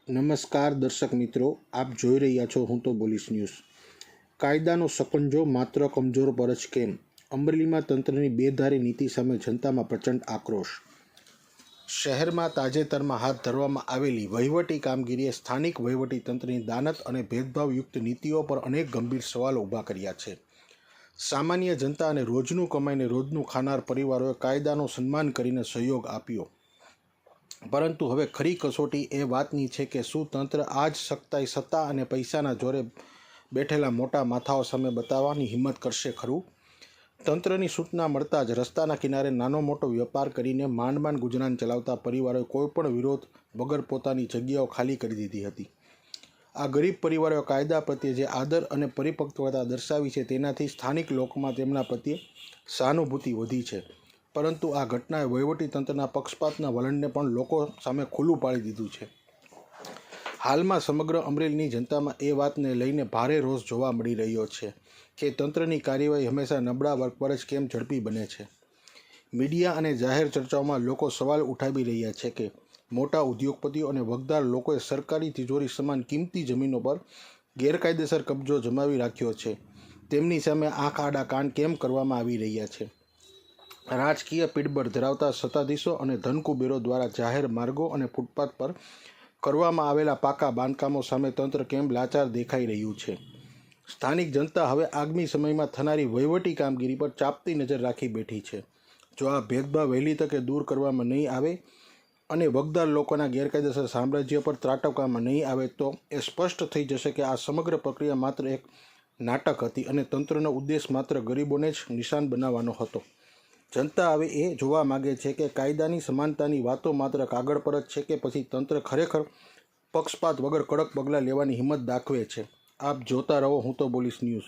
નમસ્કાર દર્શક મિત્રો, આપ જોઈ રહ્યા છો હું તો બોલીશ ન્યૂઝ। કાયદાનો સકંજો માત્ર કમજોર પર જ કેમ? અમરેલીમાં તંત્રની બેધારી નીતિ સામે જનતામાં પ્રચંડ આક્રોશ। શહેરમાં તાજેતરમાં હાથ ધરવામાં આવેલી વહીવટી કામગીરીએ સ્થાનિક વહીવટી તંત્રની દાનત અને ભેદભાવયુક્ત નીતિઓ પર અનેક ગંભીર સવાલો ઊભા કર્યા છે। સામાન્ય જનતા અને રોજનું કમાઈને રોજનું ખાનાર પરિવારોએ કાયદાનો સન્માન કરીને સહયોગ આપ્યો, પરંતુ હવે ખરી કસોટી એ વાતની છે કે શું તંત્ર આજ સત્તા અને પૈસાના જોરે બેઠેલા મોટા માથાઓ સામે બતાવવાની હિંમત કરશે ખરું? તંત્રની સૂચના મળતા જ રસ્તાના કિનારે નાનો મોટો વેપાર કરીને માંડ ગુજરાન ચલાવતા પરિવારોએ કોઈપણ વિરોધ વગર પોતાની જગ્યાઓ ખાલી કરી દીધી હતી। આ ગરીબ પરિવારોએ કાયદા પ્રત્યે જે આદર અને પરિપક્વતા દર્શાવી છે તેનાથી સ્થાનિક લોકોમાં તેમના પ્રત્યે સહાનુભૂતિ વધી છે, પરંતુ આ ઘટનાએ વહીવટીતંત્રના પક્ષપાતના વલણને પણ લોકો સામે ખુલ્લું પાડી દીધું છે। હાલમાં સમગ્ર અમરેલીની જનતામાં એ વાતને લઈને ભારે રોષ જોવા મળી રહ્યો છે કે તંત્રની કાર્યવાહી હંમેશા નબળા વર્ગ પર જ કેમ ઝડપી બને છે। મીડિયા અને જાહેર ચર્ચાઓમાં લોકો સવાલ ઉઠાવી રહ્યા છે કે મોટા ઉદ્યોગપતિઓ અને વગદાર લોકોએ સરકારી તિજોરી સમાન કિંમતી જમીનો પર ગેરકાયદેસર કબજો જમાવી રાખ્યો છે, તેમની સામે આંખ આડા કાન કેમ કરવામાં આવી રહ્યા છે? રાજકીય પીઠબળ ધરાવતા સત્તાધીશો અને ધનકુબેરો દ્વારા જાહેર માર્ગો અને ફૂટપાથ પર કરવામાં આવેલા પાકા બાંધકામો સામે તંત્ર કેમ લાચાર દેખાઈ રહ્યું છે? સ્થાનિક જનતા હવે આગામી સમયમાં થનારી વહીવટી કામગીરી પર ચાંપતી નજર રાખી બેઠી છે। જો આ ભેદભાવ વહેલી તકે દૂર કરવામાં નહીં આવે અને વગદાર લોકોના ગેરકાયદેસર સામ્રાજ્ય પર ત્રાટકવામાં નહીં આવે તો એ સ્પષ્ટ થઈ જશે કે આ સમગ્ર પ્રક્રિયા માત્ર એક નાટક હતી અને તંત્રનો ઉદ્દેશ માત્ર ગરીબોને જ નિશાન બનાવવાનો હતો। જનતા હવે એ જોવા માગે છે કે કાયદાની સમાનતાની વાતો માત્ર કાગળ પર જ છે કે પછી તંત્ર ખરેખર પક્ષપાત વગર કડક પગલાં લેવાની હિંમત દાખવે છે। આપ જોતા રહો હું તો બોલીશ ન્યૂઝ।